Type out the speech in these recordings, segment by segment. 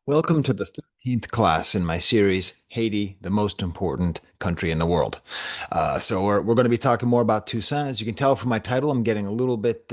Welcome to the 13th class in my series, Haiti, the most important country in the world. So we're going to be talking more about Toussaint. As you can tell from my title, I'm getting a little bit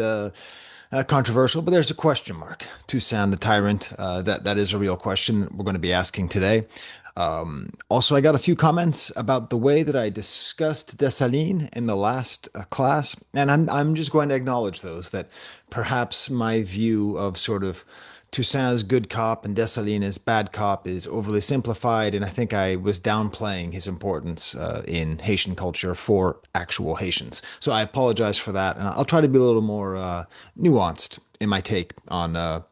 controversial, but there's a question mark. Toussaint the Tyrant, that is a real question we're going to be asking today. Also, I got a few comments about the way that I discussed Dessalines in the last class, and I'm just going to acknowledge those, that perhaps my view of sort of Toussaint's good cop and Dessalines' bad cop is overly simplified, and I think I was downplaying his importance in Haitian culture for actual Haitians. So I apologize for that, and I'll try to be a little more nuanced in my take on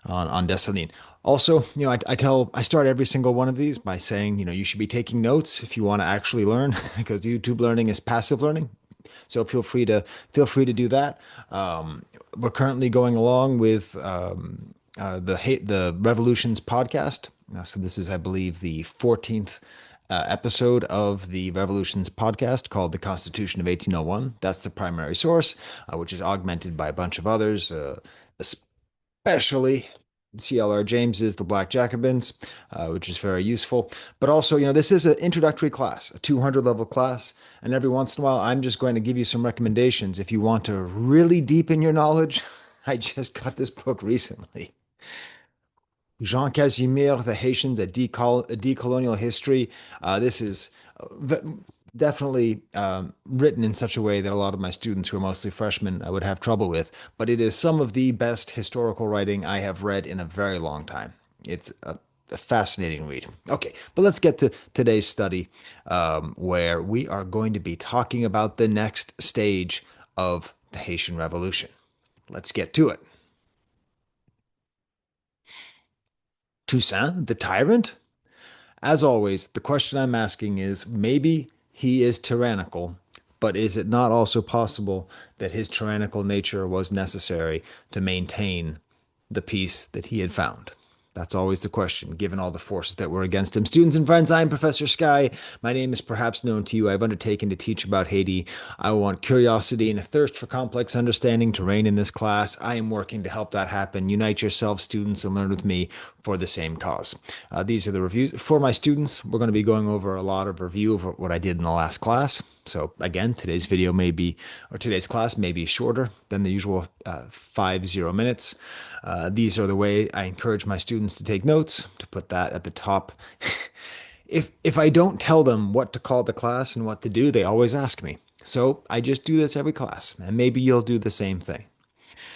Dessalines. Also, I start every single one of these by saying, you should be taking notes if you want to actually learn, because YouTube learning is passive learning. So feel free to do that. We're currently going along with the Revolutions podcast. So this is, I believe, the 14th episode of the Revolutions podcast called The Constitution of 1801. That's the primary source, which is augmented by a bunch of others, especially CLR James's The Black Jacobins, which is very useful. But also, this is an introductory class, a 200 level class. And every once in a while, I'm just going to give you some recommendations if you want to really deepen your knowledge. I just got this book recently. Jean Casimir, The Haitians, a Decolonial History. This is definitely written in such a way that a lot of my students, who are mostly freshmen, would have trouble with. But it is some of the best historical writing I have read in a very long time. It's a fascinating read. Okay, but let's get to today's study, where we are going to be talking about the next stage of the Haitian Revolution. Let's get to it. Toussaint, the tyrant? As always, the question I'm asking is maybe he is tyrannical, but is it not also possible that his tyrannical nature was necessary to maintain the peace that he had found? That's always the question, given all the forces that were against him. Students and friends, I am Professor Sky. My name is perhaps known to you. I've undertaken to teach about Haiti. I want curiosity and a thirst for complex understanding to reign in this class. I am working to help that happen. Unite yourselves, students, and learn with me for the same cause. These are the reviews. For my students, we're going to be going over a lot of review of what I did in the last class. So again, today's class may be shorter than the usual 50 minutes. These are the way I encourage my students to take notes, to put that at the top. If I don't tell them what to call the class and what to do, they always ask me. So I just do this every class, and maybe you'll do the same thing.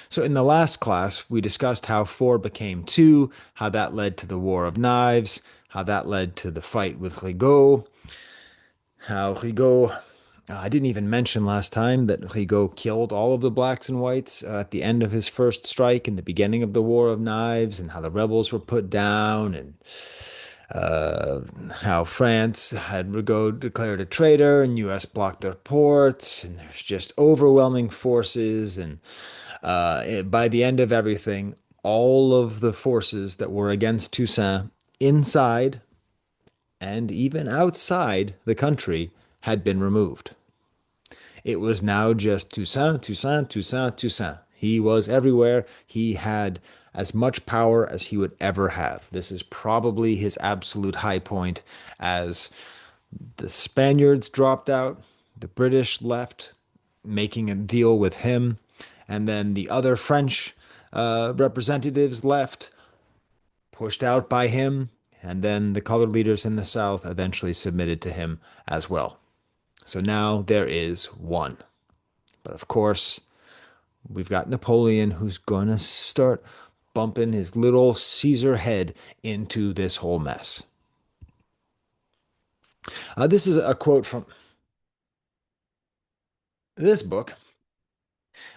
So in the last class, we discussed how four became two, how that led to the War of Knives, how that led to the fight with Rigaud, how Rigaud, I didn't even mention last time that Rigaud killed all of the blacks and whites at the end of his first strike in the beginning of the War of Knives, and how the rebels were put down, and how France had Rigaud declared a traitor, and U.S. blocked their ports, and there's just overwhelming forces, and by the end of everything, all of the forces that were against Toussaint inside and even outside the country had been removed. It was now just Toussaint, Toussaint, Toussaint, Toussaint. He was everywhere. He had as much power as he would ever have. This is probably his absolute high point, as the Spaniards dropped out, the British left, making a deal with him, and then the other French representatives left, pushed out by him, and then the colored leaders in the South eventually submitted to him as well. So now there is one. But of course, we've got Napoleon, who's going to start bumping his little Caesar head into this whole mess. This is a quote from this book,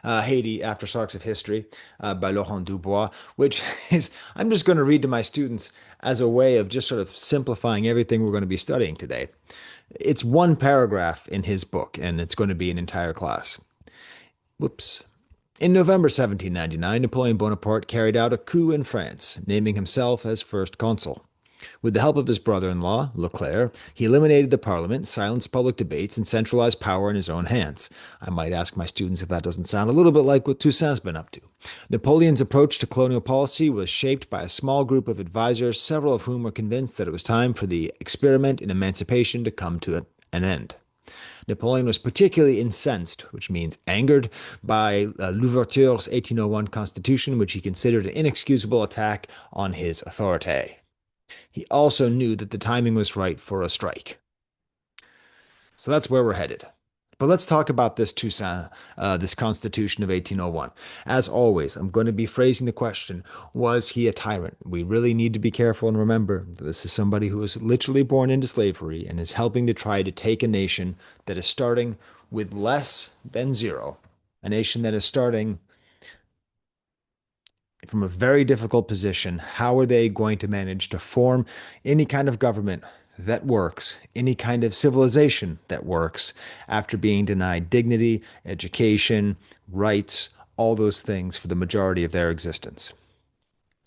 Haiti Aftershocks of History, by Laurent Dubois, which is, I'm just going to read to my students as a way of just sort of simplifying everything we're going to be studying today. It's one paragraph in his book, and it's going to be an entire class. Whoops. In November 1799, Napoleon Bonaparte carried out a coup in France, naming himself as first consul. With the help of his brother-in-law, Leclerc, he eliminated the parliament, silenced public debates, and centralized power in his own hands. I might ask my students if that doesn't sound a little bit like what Toussaint's been up to. Napoleon's approach to colonial policy was shaped by a small group of advisors, several of whom were convinced that it was time for the experiment in emancipation to come to an end. Napoleon was particularly incensed, which means angered, by Louverture's 1801 constitution, which he considered an inexcusable attack on his authority. He also knew that the timing was right for a strike. So that's where we're headed. But let's talk about this Toussaint, this Constitution of 1801. As always, I'm going to be phrasing the question, was he a tyrant? We really need to be careful and remember that this is somebody who was literally born into slavery and is helping to try to take a nation that is starting with less than zero, a nation that is starting from a very difficult position. How are they going to manage to form any kind of government that works, any kind of civilization that works after being denied dignity, education, rights, all those things for the majority of their existence?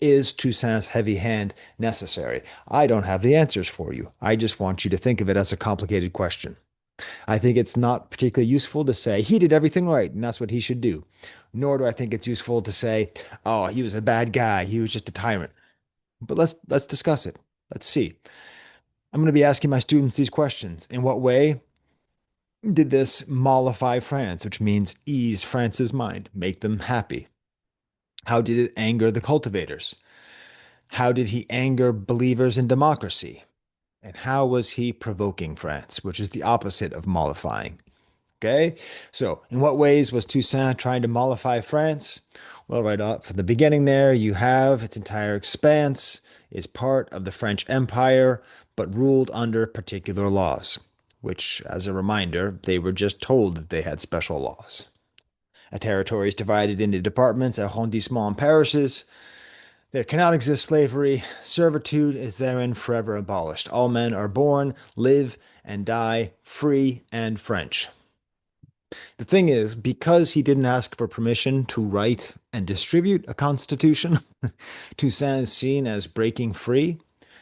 Is Toussaint's heavy hand necessary? I don't have the answers for you. I just want you to think of it as a complicated question. I think it's not particularly useful to say he did everything right and that's what he should do. Nor do I think it's useful to say, oh, he was a bad guy. He was just a tyrant. But let's discuss it. Let's see. I'm going to be asking my students these questions. In what way did this mollify France, which means ease France's mind, make them happy? How did it anger the cultivators? How did he anger believers in democracy? And how was he provoking France, which is the opposite of mollifying? Okay, so in what ways was Toussaint trying to mollify France? Well, right off from the beginning there, you have its entire expanse is part of the French Empire, but ruled under particular laws, which, as a reminder, they were just told that they had special laws. A territory is divided into departments, arrondissements, and parishes. There cannot exist slavery. Servitude is therein forever abolished. All men are born, live, and die free and French. The thing is, because he didn't ask for permission to write and distribute a constitution, Toussaint is seen as breaking free,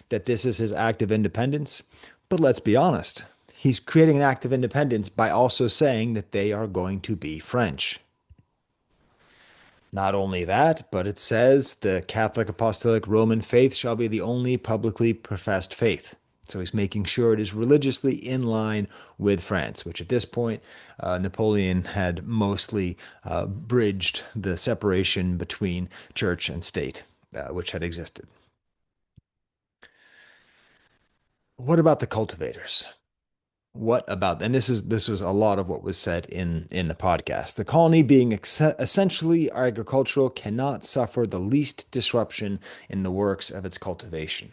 that this is his act of independence. But let's be honest, he's creating an act of independence by also saying that they are going to be French. Not only that, but it says the Catholic Apostolic Roman faith shall be the only publicly professed faith. So he's making sure it is religiously in line with France, which at this point, Napoleon had mostly bridged the separation between church and state, which had existed. What about the cultivators? What about, and this was a lot of what was said in the podcast. The colony being essentially agricultural cannot suffer the least disruption in the works of its cultivation.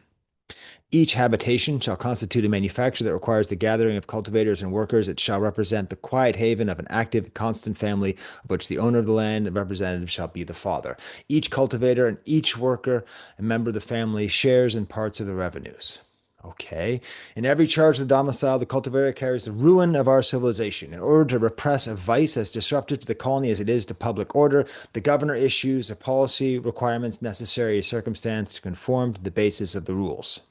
Each habitation shall constitute a manufacture that requires the gathering of cultivators and workers. It shall represent the quiet haven of an active, constant family, of which the owner of the land and representative shall be the father. Each cultivator and each worker, a member of the family, shares in parts of the revenues. Okay. In every charge of the domicile, the cultivator carries the ruin of our civilization. In order to repress a vice as disruptive to the colony as it is to public order, the governor issues a policy requirements necessary to circumstance to conform to the basis of the rules.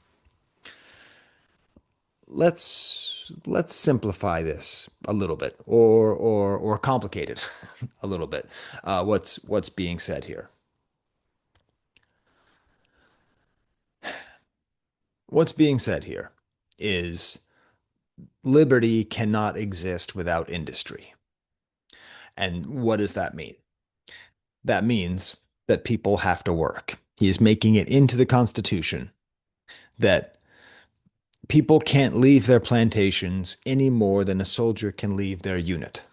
Let's simplify this a little bit, or complicate it a little bit. What's being said here? What's being said here is liberty cannot exist without industry. And what does that mean? That means that people have to work. He is making it into the Constitution that people can't leave their plantations any more than a soldier can leave their unit,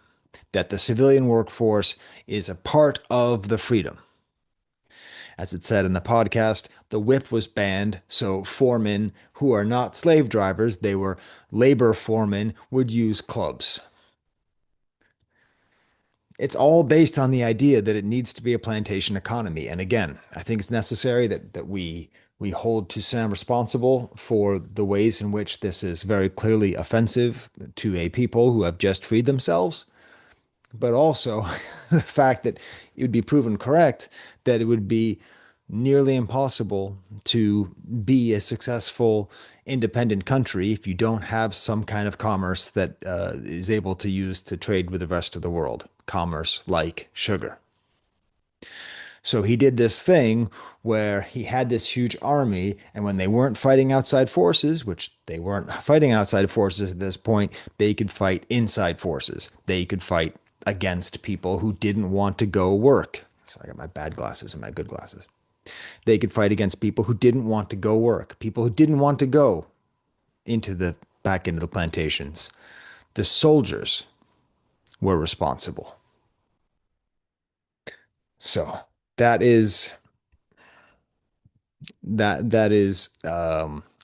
that the civilian workforce is a part of the freedom. As it said in the podcast, the whip was banned, so foremen who are not slave drivers, they were labor foremen, would use clubs. It's all based on the idea that it needs to be a plantation economy. And again, I think it's necessary that we hold Toussaint responsible for the ways in which this is very clearly offensive to a people who have just freed themselves, but also the fact that it would be proven correct that it would be nearly impossible to be a successful independent country if you don't have some kind of commerce that is able to use to trade with the rest of the world. Commerce like sugar. So he did this thing where he had this huge army, and when they weren't fighting outside forces, which they weren't fighting outside forces at this point, they could fight inside forces. They could fight against people who didn't want to go work. So I got my bad glasses and my good glasses. They could fight against people who didn't want to go work, people who didn't want to go into the back into the plantations. The soldiers were responsible. So that is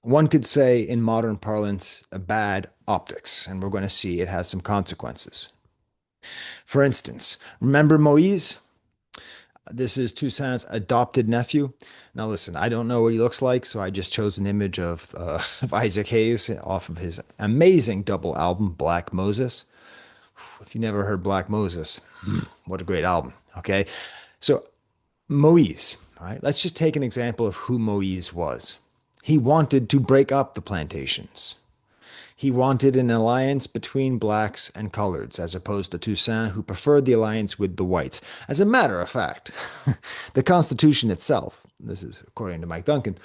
one could say in modern parlance a bad optics, and we're going to see it has some consequences. For instance, remember Moise? This is Toussaint's adopted nephew. Now, listen, I don't know what he looks like, so I just chose an image of Isaac Hayes off of his amazing double album, Black Moses. If you never heard Black Moses, what a great album. Okay. So, Moise, all right, let's just take an example of who Moise was. He wanted to break up the plantations. He wanted an alliance between blacks and coloreds, as opposed to Toussaint, who preferred the alliance with the whites. As a matter of fact, the Constitution itself, this is according to Mike Duncan,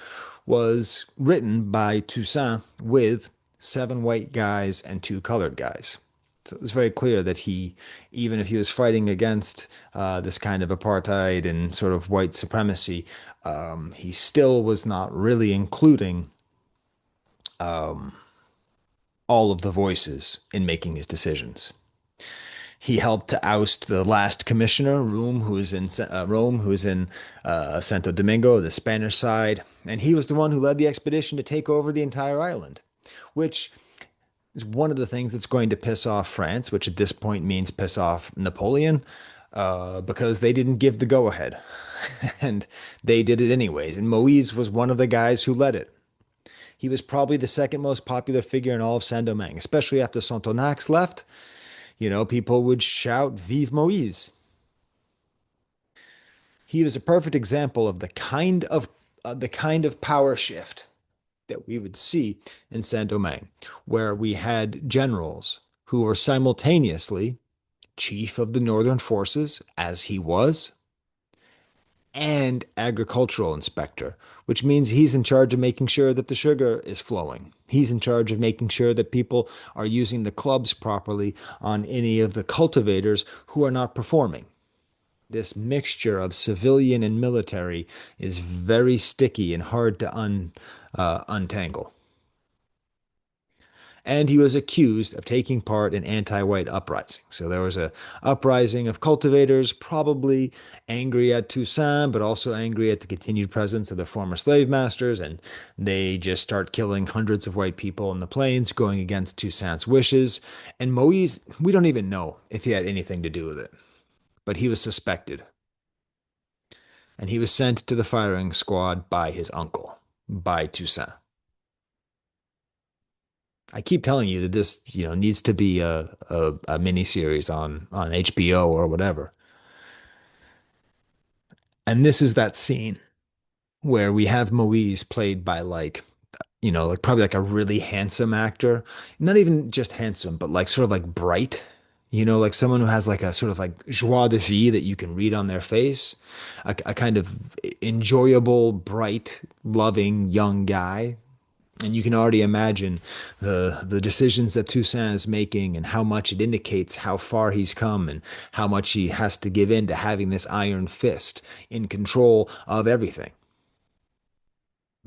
was written by Toussaint with seven white guys and two colored guys. So it's very clear that he, even if he was fighting against this kind of apartheid and sort of white supremacy, he still was not really including all of the voices in making his decisions. He helped to oust the last commissioner, Rome, who was in Santo Domingo, the Spanish side, and he was the one who led the expedition to take over the entire island, which is one of the things that's going to piss off France, which at this point means piss off Napoleon, because they didn't give the go ahead. And they did it anyways. And Moise was one of the guys who led it. He was probably the second most popular figure in all of Saint Domingue, especially after Sontonax left. People would shout, Vive Moise. He was a perfect example of the kind of power shift that we would see in Saint Domingue, where we had generals who were simultaneously chief of the northern forces, as he was, and agricultural inspector, which means he's in charge of making sure that the sugar is flowing. He's in charge of making sure that people are using the clubs properly on any of the cultivators who are not performing. This mixture of civilian and military is very sticky and hard to untangle. And he was accused of taking part in anti-white uprising. So there was a uprising of cultivators, probably angry at Toussaint, but also angry at the continued presence of the former slave masters, and they just start killing hundreds of white people in the plains, going against Toussaint's wishes. And Moise, we don't even know if he had anything to do with it, but he was suspected, and he was sent to the firing squad by his uncle, by Toussaint. I keep telling you that this, needs to be a mini series on HBO or whatever. And this is that scene where we have Moise played by like probably like a really handsome actor. Not even just handsome, but like sort of like bright. Like someone who has like a sort of like joie de vie that you can read on their face. A kind of enjoyable, bright, loving young guy. And you can already imagine the decisions that Toussaint is making and how much it indicates how far he's come and how much he has to give in to having this iron fist in control of everything.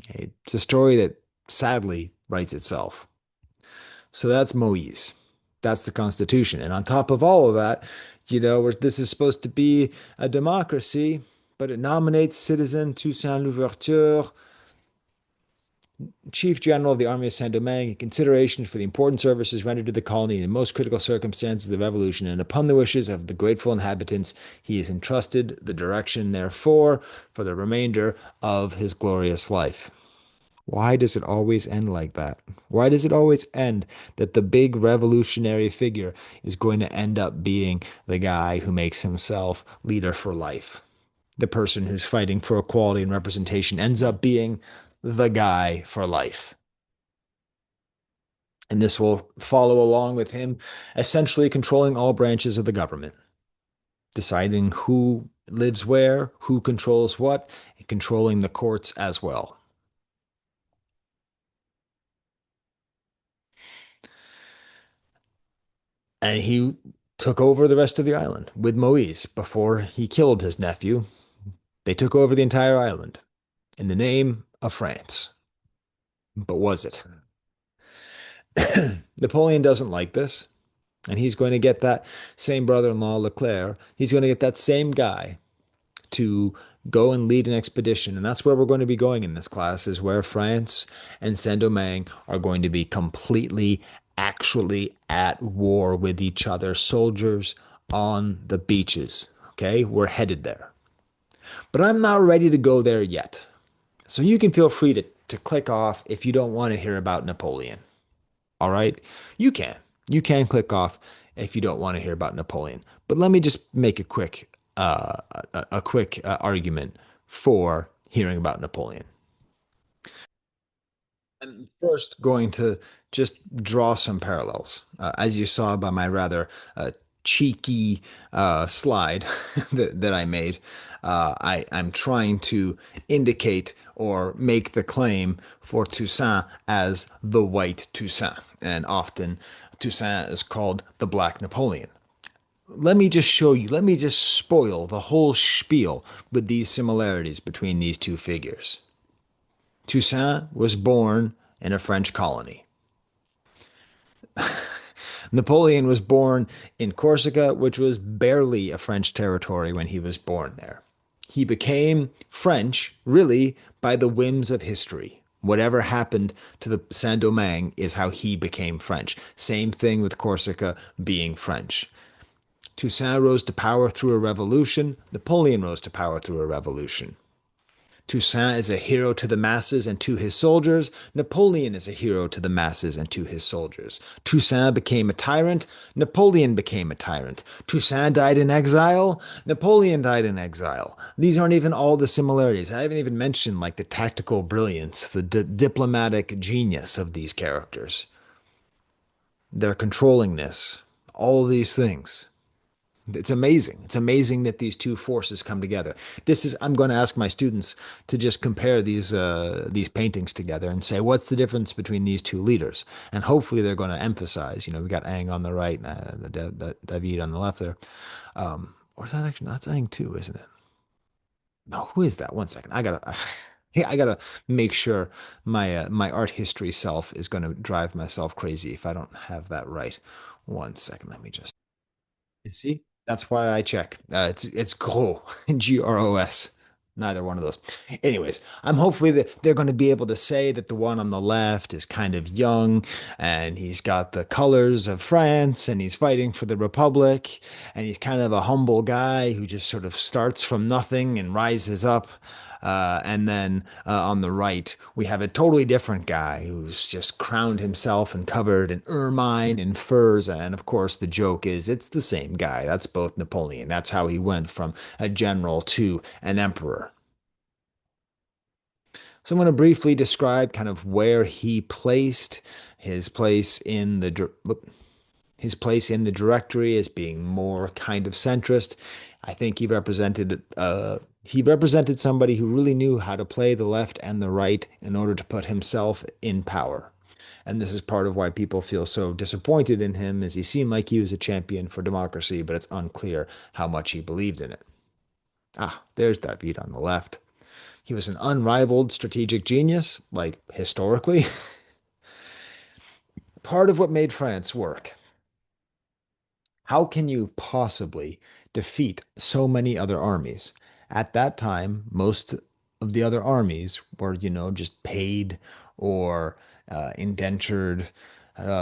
It's a story that sadly writes itself. So that's Moise. That's the Constitution. And on top of all of that, this is supposed to be a democracy, but it nominates citizen Toussaint Louverture Chief General of the Army of Saint Domingue, in consideration for the important services rendered to the colony in the most critical circumstances of the Revolution, and upon the wishes of the grateful inhabitants, he is entrusted the direction, therefore, for the remainder of his glorious life. Why does it always end like that? Why does it always end that the big revolutionary figure is going to end up being the guy who makes himself leader for life? The person who's fighting for equality and representation ends up being the guy for life. And this will follow along with him essentially controlling all branches of the government, deciding who lives where, who controls what, and controlling the courts as well. And he took over the rest of the island with Moise before he killed his nephew. They took over the entire island in the name of France. But was it? Napoleon doesn't like this, and he's going to get that same brother-in-law, Leclerc. He's going to get that same guy to go and lead an expedition. And that's where we're going to be going in this class, is where France and Saint-Domingue are going to be completely, actually at war with each other, soldiers on the beaches. Okay, we're headed there. But I'm not ready to go there yet. So you can feel free to click off if you don't want to hear about Napoleon. All right, you can. You can click off if you don't want to hear about Napoleon. But let me just make a quick argument for hearing about Napoleon. I'm first going to just draw some parallels, as you saw by my rather cheeky slide that I made. I'm trying to indicate or make the claim for Toussaint as the white Toussaint, and often Toussaint is called the Black Napoleon. Let me just show you, let me just spoil the whole spiel with these similarities between these two figures. Toussaint was born in a French colony. Napoleon was born in Corsica, which was barely a French territory when he was born there. He became French, really, by the whims of history. Whatever happened to the Saint Domingue is how he became French. Same thing with Corsica being French. Toussaint rose to power through a revolution. Napoleon rose to power through a revolution. Toussaint is a hero to the masses and to his soldiers. Napoleon is a hero to the masses and to his soldiers. Toussaint became a tyrant. Napoleon became a tyrant. Toussaint died in exile. Napoleon died in exile. These aren't even all the similarities. I haven't even mentioned like the tactical brilliance, the diplomatic genius of these characters, their controllingness, all of these things. It's amazing. It's amazing that these two forces come together. This is, I'm going to ask my students to just compare these paintings together and say, what's the difference between these two leaders? And hopefully they're going to emphasize, we got Ang on the right, David on the left there. Or is that actually, that's Ang too, isn't it? No, who is that? One second. Yeah, I gotta make sure my art history self is going to drive myself crazy if I don't have that right. One second. Let me just. You see, that's why I check. It's Gros, Gros. Neither one of those. Anyways, I'm hopefully that they're going to be able to say that the one on the left is kind of young and he's got the colors of France and he's fighting for the Republic and he's kind of a humble guy who just sort of starts from nothing and rises up. And then on the right, we have a totally different guy who's just crowned himself and covered in ermine and furs. And of course, the joke is it's the same guy. That's both Napoleon. That's how he went from a general to an emperor. So I'm going to briefly describe kind of where he placed his place in the directory as being more kind of centrist. I think he represented somebody who really knew how to play the left and the right in order to put himself in power. And this is part of why people feel so disappointed in him, as he seemed like he was a champion for democracy, but it's unclear how much he believed in it. Ah, there's David on the left. He was an unrivaled strategic genius, like historically. Part of what made France work. How can you possibly defeat so many other armies? At that time, most of the other armies were, just paid or indentured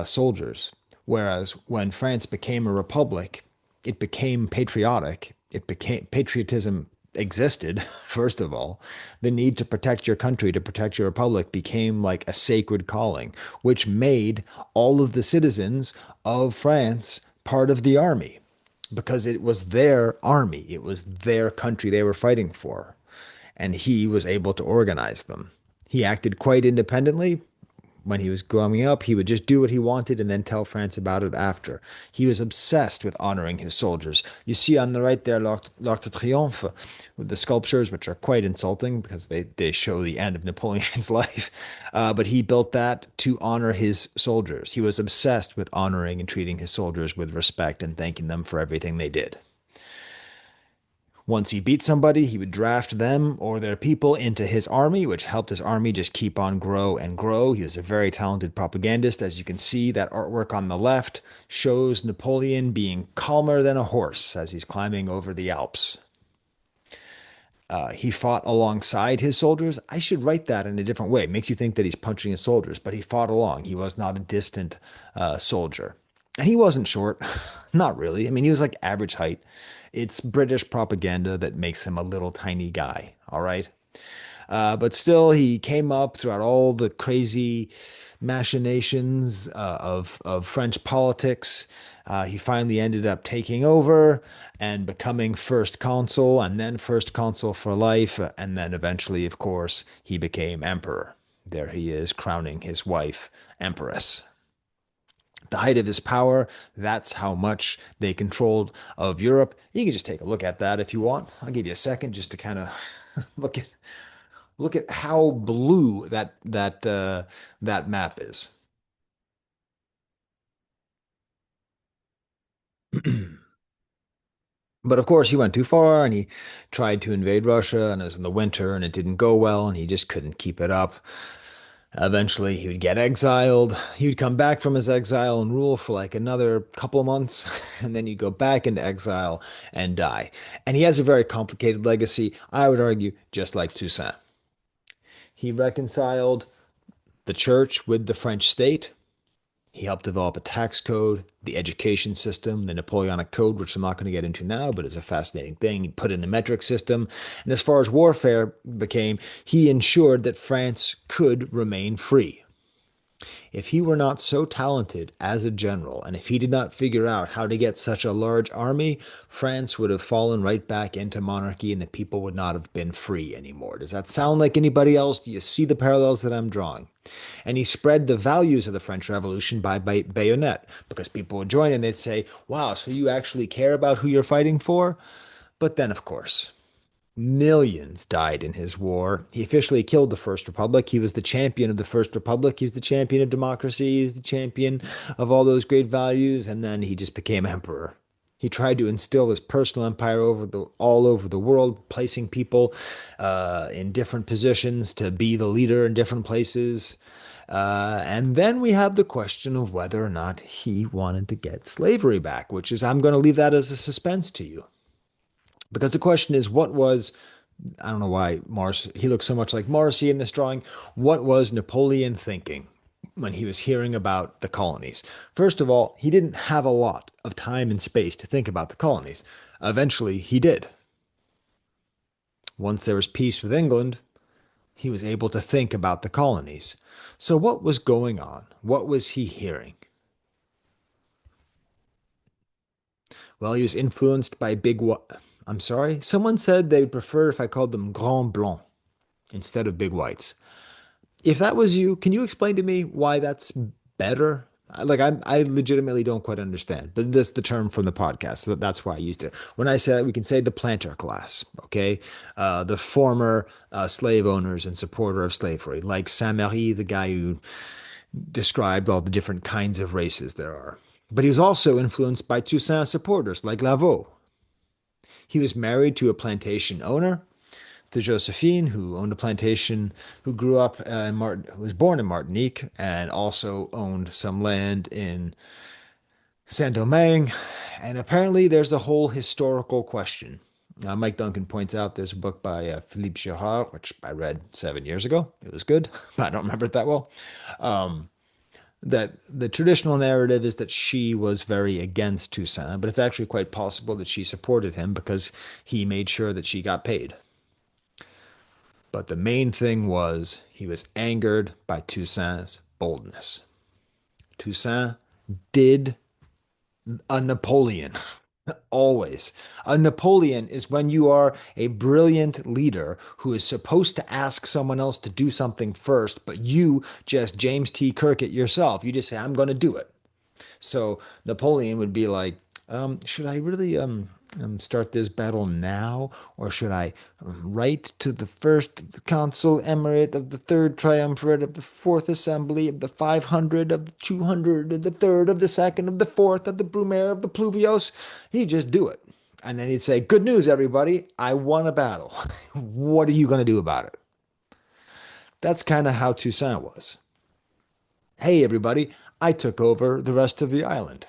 soldiers. Whereas when France became a republic, it became patriotic. It became patriotism existed, first of all. The need to protect your country, to protect your republic became like a sacred calling, which made all of the citizens of France part of the army. because it was their army, it was their country they were fighting for, and he was able to organize them. He acted quite independently. When he was growing up, he would just do what he wanted and then tell France about it after. He was obsessed with honoring his soldiers. You see on the right there, L'Arc de Triomphe, with the sculptures, which are quite insulting because they show the end of Napoleon's life. But he built that to honor his soldiers. He was obsessed with honoring and treating his soldiers with respect and thanking them for everything they did. Once he beat somebody, he would draft them or their people into his army, which helped his army just keep on grow and grow. He was a very talented propagandist. As you can see, that artwork on the left shows Napoleon being calmer than a horse as he's climbing over the Alps. He fought alongside his soldiers. I should write that in a different way. It makes you think that he's punching his soldiers, but he fought along. He was not a distant soldier. And he wasn't short. Not really. I mean, he was like average height. It's British propaganda that makes him a little tiny guy. All right. But still, he came up throughout all the crazy machinations of French politics. He finally ended up taking over and becoming first consul, and then first consul for life. And then eventually, of course, he became emperor. There he is, crowning his wife empress. The height of his power, that's how much they controlled of Europe. You can just take a look at that if you want. I'll give you a second just to kind of look at how blue that map is. But of course, he went too far and he tried to invade Russia, and it was in the winter and it didn't go well, and he just couldn't keep it up. Eventually, he would get exiled. He would come back from his exile and rule for like another couple of months, and then he'd go back into exile and die. And he has a very complicated legacy, I would argue, just like Toussaint. He reconciled the church with the French state. He helped develop a tax code, the education system, the Napoleonic Code, which I'm not going to get into now, but is a fascinating thing. He put in the metric system. And as far as warfare became, he ensured that France could remain free. If he were not so talented as a general, and if he did not figure out how to get such a large army, France would have fallen right back into monarchy and the people would not have been free anymore. Does that sound like anybody else? Do you see the parallels that I'm drawing? And he spread the values of the French Revolution by bayonet because people would join and they'd say, wow, so you actually care about who you're fighting for? But then, of course, millions died in his war. He officially killed the First Republic. He was the champion of the First Republic. He was the champion of democracy. He was the champion of all those great values. And then he just became emperor. He tried to instill his personal empire all over the world, placing people in different positions to be the leader in different places. And then we have the question of whether or not he wanted to get slavery back, which is, I'm going to leave that as a suspense to you. Because the question is, what was, I don't know why he looks so much like Morrissey in this drawing. What was Napoleon thinking when he was hearing about the colonies? First of all, he didn't have a lot of time and space to think about the colonies. Eventually, he did. Once there was peace with England, he was able to think about the colonies. So, what was going on? What was he hearing? Well, he was influenced by I'm sorry? Someone said they would prefer if I called them Grand Blancs instead of big whites. If that was you, can you explain to me why that's better? I legitimately don't quite understand, but this is the term from the podcast, so that's why I used it. When I said we can say the planter class, okay, the former slave owners and supporter of slavery, like Saint-Méry, the guy who described all the different kinds of races there are. But he was also influenced by Toussaint supporters like Lavaux. He was married to a plantation owner, to Josephine, who owned a plantation, who grew up in who was born in Martinique, and also owned some land in Saint-Domingue. And apparently, there's a whole historical question. Mike Duncan points out there's a book by Philippe Girard, which I read 7 years ago. It was good, but I don't remember it that well. Um, that the traditional narrative is that she was very against Toussaint, but it's actually quite possible that she supported him because he made sure that she got paid. But the main thing was he was angered by Toussaint's boldness. Toussaint did a Napoleon. Always. A Napoleon is when you are a brilliant leader who is supposed to ask someone else to do something first, but you just James T. Kirk it yourself. You just say, I'm going to do it. So Napoleon would be like, should I really start this battle now, or should I write to the first consul emirate of the third triumvirate of the fourth assembly of the 500 of the 200 of the third of the second of the fourth of the Brumaire of the Pluvios? He'd just do it. And then he'd say, good news, everybody. I won a battle. What are you going to do about it? That's kind of how Toussaint was. Hey, everybody. I took over the rest of the island.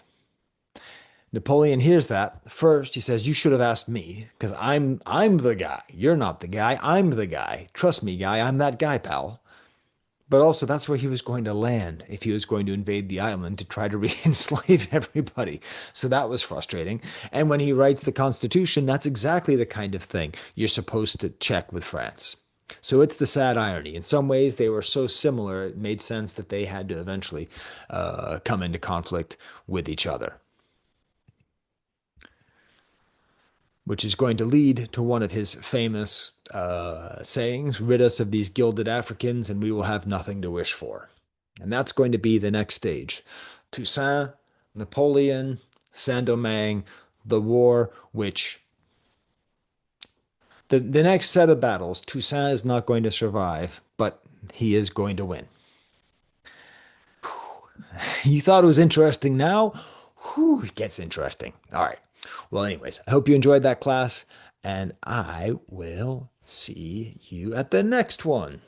Napoleon hears that. First, he says, "You should have asked me, because I'm the guy. You're not the guy. I'm the guy. Trust me, guy. I'm that guy, pal." But also, that's where he was going to land if he was going to invade the island to try to re-enslave everybody. So that was frustrating. And when he writes the Constitution, that's exactly the kind of thing you're supposed to check with France. So it's the sad irony. In some ways, they were so similar, it made sense that they had to eventually come into conflict with each other, which is going to lead to one of his famous sayings: rid us of these gilded Africans, and we will have nothing to wish for. And that's going to be the next stage. Toussaint, Napoleon, Saint Domingue, the war, which the next set of battles, Toussaint is not going to survive, but he is going to win. You thought it was interesting now? Whew, it gets interesting. All right. Well, anyways, I hope you enjoyed that class, and I will see you at the next one.